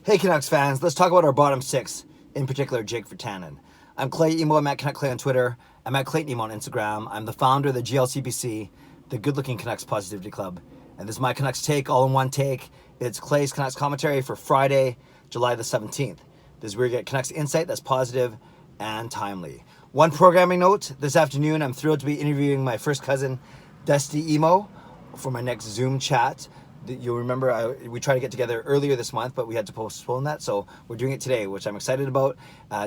Hey Canucks fans, let's talk about our bottom six, in particular Jake Virtanen. I'm Clay Emo, I'm at Canuck Clay on Twitter, I'm at Clayton Emo on Instagram, I'm the founder of the GLCBC, the Good Looking Canucks Positivity Club, and this is my Canucks take, all in one take. It's Clay's Canucks commentary for Friday, July the 17th. This is where you get Canucks insight that's positive and timely. One programming note, this afternoon I'm thrilled to be interviewing my first cousin, Dusty Emo, for my next Zoom chat. You'll remember we tried to get together earlier this month, but we had to postpone that, so we're doing it today, which I'm excited about.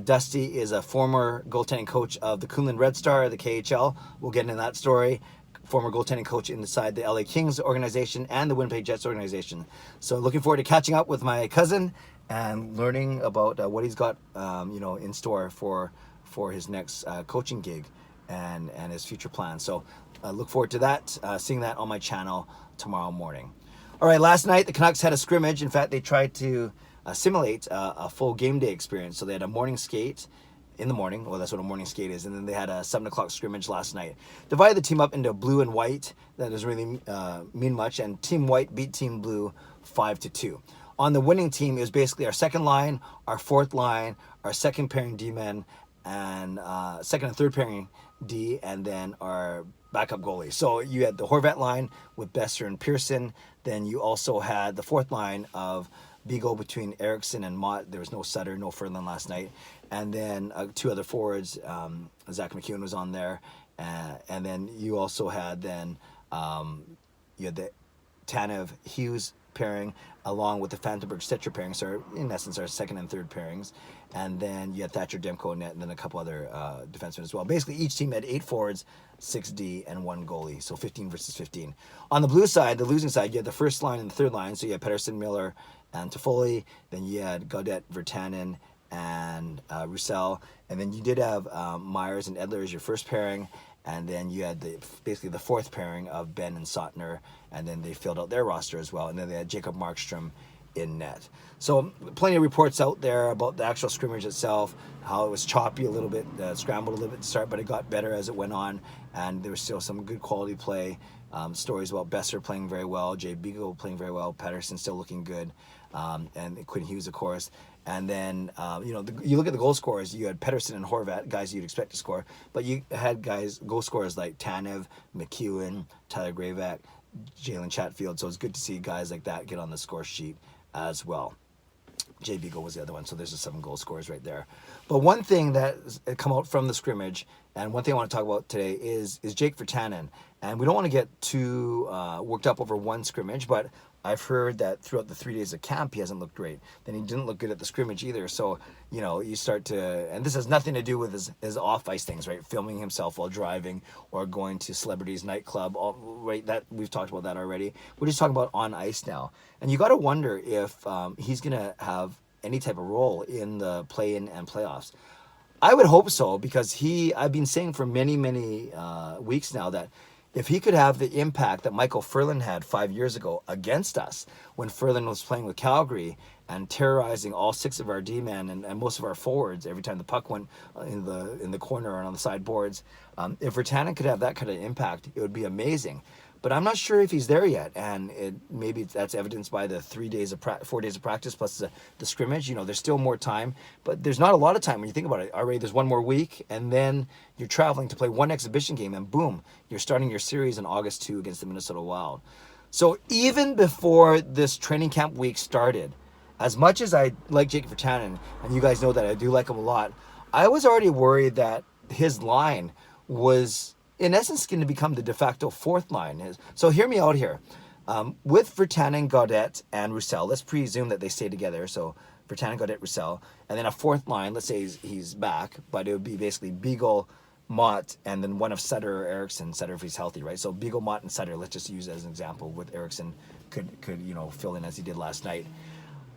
Dusty is a former goaltending coach of the Kunlun Red Star, the KHL. We'll get into that story. Former goaltending coach inside the LA Kings organization and the Winnipeg Jets organization. So looking forward to catching up with my cousin and learning about what he's got in store for his next coaching gig and his future plans. So look forward to that, seeing that on my channel tomorrow morning. All right, last night the Canucks had a scrimmage. In fact, they tried to simulate a full game day experience. So they had a morning skate in the morning. Well, that's what a morning skate is. And then they had a 7 o'clock scrimmage last night. Divided the team up into blue and white. That doesn't really mean much. And Team White beat Team Blue 5-2. On the winning team, it was basically our second line, our fourth line, our second pairing D-men, and second and third pairing D, and then our backup goalie. So you had the Horvat line with Besser and Pearson. Then you also had the fourth line of Beagle between Eriksson and Mott. There was no Sutter, no Ferland last night. And then two other forwards, Zach McEwen was on there. And then you also had you had the Tanev-Hughes pairing along with the Fantenberg-Stetcher pairing. So in essence, our second and third pairings. And then you had Thatcher Demko in net, and then a couple other defensemen as well. Basically, each team had 8 forwards, 6 D, and 1 goalie. So 15 versus 15. On the blue side, the losing side, you had the first line and the third line. So you had Pettersson, Miller, and Toffoli. Then you had Gaudette, Virtanen, and Roussel. And then you did have Myers and Edler as your first pairing. And then you had basically the fourth pairing of Ben and Sottner. And then they filled out their roster as well. And then they had Jacob Markstrom in net. So plenty of reports out there about the actual scrimmage itself, how it was choppy a little bit, scrambled a little bit to start, but it got better as it went on, and there was still some good quality play. Stories about Besser playing very well, Jay Beagle playing very well, Pettersson still looking good, and Quinn Hughes, of course. And then, you look at the goal scorers, you had Pettersson and Horvat, guys you'd expect to score, but you had goal scorers like Tanev, McEwen, Tyler Gravac, Jalen Chatfield, so it's good to see guys like that get on the score sheet as well. Jay Beagle was the other one, so there's the 7 goal scorers right there. But one thing that come out from the scrimmage, and one thing I want to talk about today is Jake Virtanen. And we don't want to get too worked up over one scrimmage, but I've heard that throughout the 3 days of camp, he hasn't looked great. Then he didn't look good at the scrimmage either. So, you start to, and this has nothing to do with his off-ice things, right? Filming himself while driving or going to celebrities nightclub, right? That we've talked about that already. We're just talking about on ice now. And you got to wonder if he's going to have any type of role in the play-in and playoffs. I would hope so, because I've been saying for many, many weeks now that if he could have the impact that Michael Ferland had 5 years ago against us, when Ferland was playing with Calgary and terrorizing all 6 of our D-men and most of our forwards every time the puck went in the corner and on the sideboards, if Virtanen could have that kind of impact, it would be amazing. But I'm not sure if he's there yet, and maybe that's evidenced by the 4 days of practice plus the scrimmage. There's still more time, but there's not a lot of time when you think about it. Already, there's one more week, and then you're traveling to play one exhibition game, and boom, you're starting your series in August 2 against the Minnesota Wild. So even before this training camp week started, as much as I like Jake Virtanen, and you guys know that I do like him a lot, I was already worried that his line was, in essence, going to become the de facto fourth line. So hear me out here. With Virtanen, Gaudette, and Roussel, let's presume that they stay together. So Virtanen, Gaudette, Roussel, and then a fourth line, let's say he's back, but it would be basically Beagle, Mott, and then one of Sutter or Eriksson, Sutter if he's healthy, right? So Beagle, Mott, and Sutter, let's just use as an example, with Eriksson could fill in as he did last night.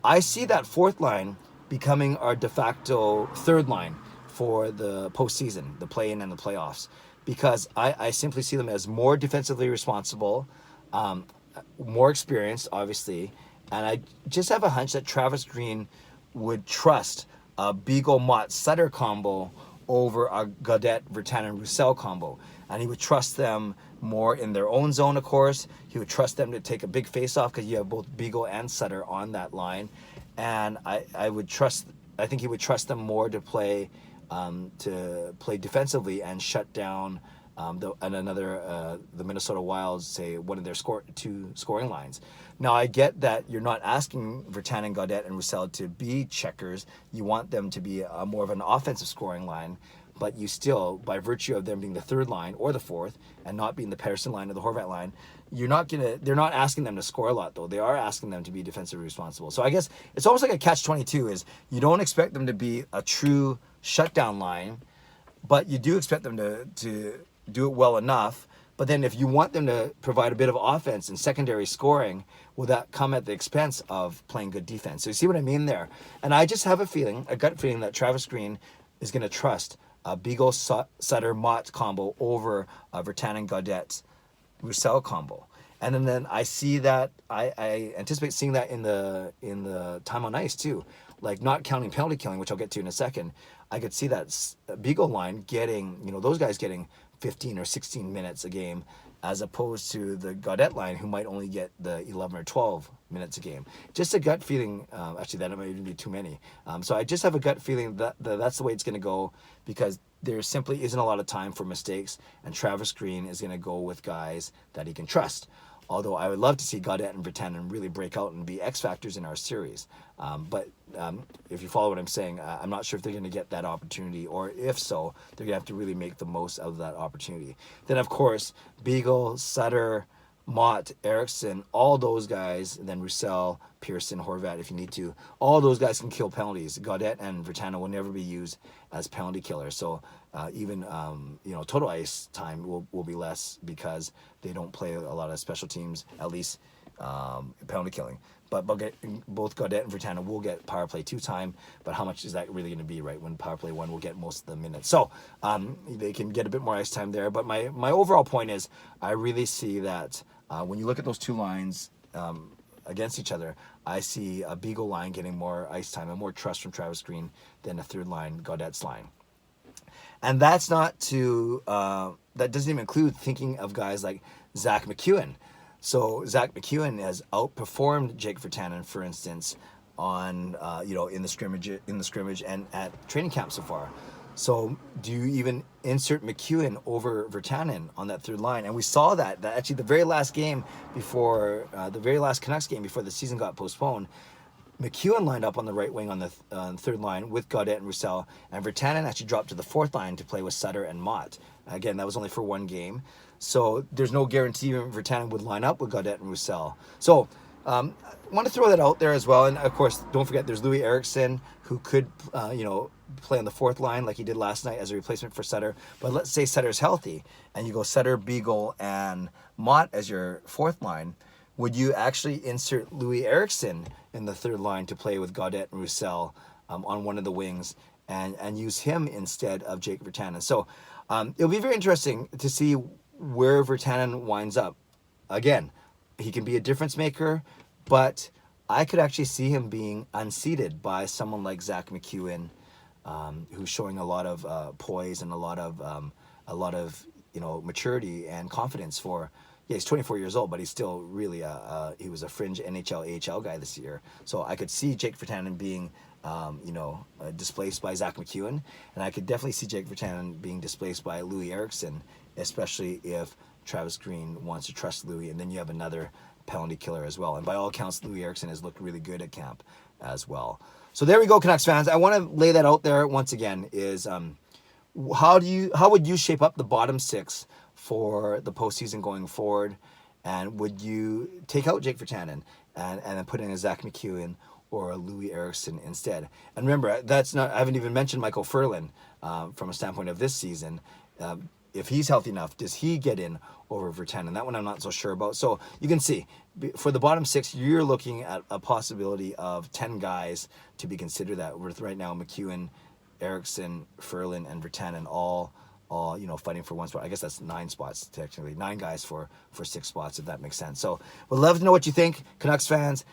I see that fourth line becoming our de facto third line for the postseason, the play-in and the playoffs, because I simply see them as more defensively responsible, more experienced, obviously, and I just have a hunch that Travis Green would trust a Beagle-Mott-Sutter combo over a Gaudette, Virtanen, Roussel combo. And he would trust them more in their own zone, of course. He would trust them to take a big face-off because you have both Beagle and Sutter on that line. and I would trust. I think he would trust them more to play defensively and shut down the Minnesota Wild, say one of their two scoring lines. Now I get that you're not asking Virtanen, Gaudette, and Roussel to be checkers. You want them to be more of an offensive scoring line, but you still, by virtue of them being the third line or the fourth, and not being the Pettersson line or the Horvat line, they're not asking them to score a lot, though. They are asking them to be defensively responsible. So I guess it's almost like a catch-22 is you don't expect them to be a true shutdown line, but you do expect them to do it well enough. But then if you want them to provide a bit of offense and secondary scoring, will that come at the expense of playing good defense? So you see what I mean there? And I just have a gut feeling that Travis Green is going to trust a Beagle, Sutter, Mott combo over Virtanen, Gaudette, Roussel combo. And then I see that, I anticipate seeing that in the time on ice too. Like, not counting penalty killing, which I'll get to in a second. I could see that Beagle line getting, those guys getting 15 or 16 minutes a game, as opposed to the Gaudette line, who might only get the 11 or 12 minutes a game. Just a gut feeling, actually that might even be too many. So I just have a gut feeling that that's the way it's going to go, because there simply isn't a lot of time for mistakes, and Travis Green is going to go with guys that he can trust. Although I would love to see Gaudette and Virtanen really break out and be X factors in our series. But if you follow what I'm saying, I'm not sure if they're going to get that opportunity, or if so, they're going to have to really make the most of that opportunity. Then, of course, Beagle, Sutter, Mott, Eriksson, all those guys, and then Roussel, Pearson, Horvat, if you need to, all those guys can kill penalties. Gaudette and Virtanen will never be used as penalty killers. So even total ice time will be less, because they don't play a lot of special teams, at least penalty killing. But both Gaudette and Virtanen will get power play 2 time, but how much is that really going to be, right? When power play 1 will get most of the minutes. So they can get a bit more ice time there. But my overall point is, I really see that when you look at those two lines against each other, I see a Beagle line getting more ice time and more trust from Travis Green than a third line, Gaudette's line. And that's not to, that doesn't even include thinking of guys like Zach McEwen. So Zach McEwen has outperformed Jake Virtanen, for instance, on in the scrimmage and at training camp so far. So do you even insert McEwen over Virtanen on that third line? And we saw that actually the very last game before the very last Canucks game before the season got postponed, McEwen lined up on the right wing on the third line with Gaudette and Roussel, and Virtanen actually dropped to the fourth line to play with Sutter and Mott. Again, that was only for one game, so there's no guarantee Virtanen would line up with Gaudette and Roussel. So I want to throw that out there as well. And of course, don't forget there's Louis Eriksson, who could play on the fourth line like he did last night as a replacement for Sutter. But let's say Sutter's healthy, and you go Sutter, Beagle, and Mott as your fourth line. Would you actually insert Louis Eriksson in the third line to play with Gaudette and Roussel on one of the wings, and use him instead of Jake Virtanen? So it'll be very interesting to see where Virtanen winds up. Again, he can be a difference maker, but I could actually see him being unseated by someone like Zach McEwen, who's showing a lot of poise and a lot of maturity and confidence for. Yeah, he's 24 years old, but he's still really he was a fringe NHL, AHL guy this year. So I could see Jake Virtanen being, displaced by Zach McEwen, and I could definitely see Jake Virtanen being displaced by Louis Eriksson, especially if Travis Green wants to trust Louis, and then you have another penalty killer as well. And by all accounts, Louis Eriksson has looked really good at camp as well. So there we go, Canucks fans. I want to lay that out there once again. Is how would you shape up the bottom six for the postseason going forward? And would you take out Jake Virtanen and then put in a Zach McEwen or a Louis Eriksson instead? And remember, I haven't even mentioned Michael Ferland from a standpoint of this season. If he's healthy enough, does he get in over Virtanen? That one I'm not so sure about. So you can see, for the bottom six, you're looking at a possibility of 10 guys to be considered that, with right now McEwen, Eriksson, Ferland, and Virtanen all fighting for one spot. I guess that's 9 spots, technically. 9 guys for 6 spots, if that makes sense. So we'd love to know what you think, Canucks fans.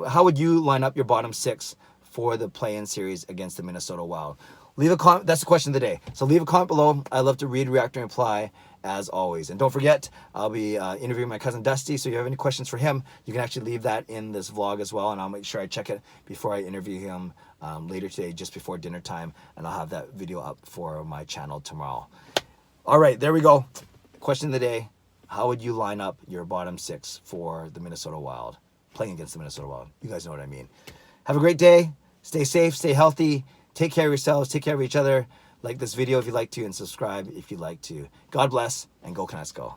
How would you line up your bottom 6 for the play-in series against the Minnesota Wild? leave a comment. That's the question of the day. So leave a comment below. I love to read, react, and reply as always. And don't forget, I'll be interviewing my cousin Dusty. So if you have any questions for him, you can actually leave that in this vlog as well. And I'll make sure I check it before I interview him later today, just before dinner time. And I'll have that video up for my channel tomorrow. All right, there we go. Question of the day. How would you line up your bottom 6 for the Minnesota Wild? Playing against the Minnesota Wild. You guys know what I mean. Have a great day. Stay safe, stay healthy. Take care of yourselves, take care of each other. Like this video if you'd like to, and subscribe if you'd like to. God bless, and go Canucks go.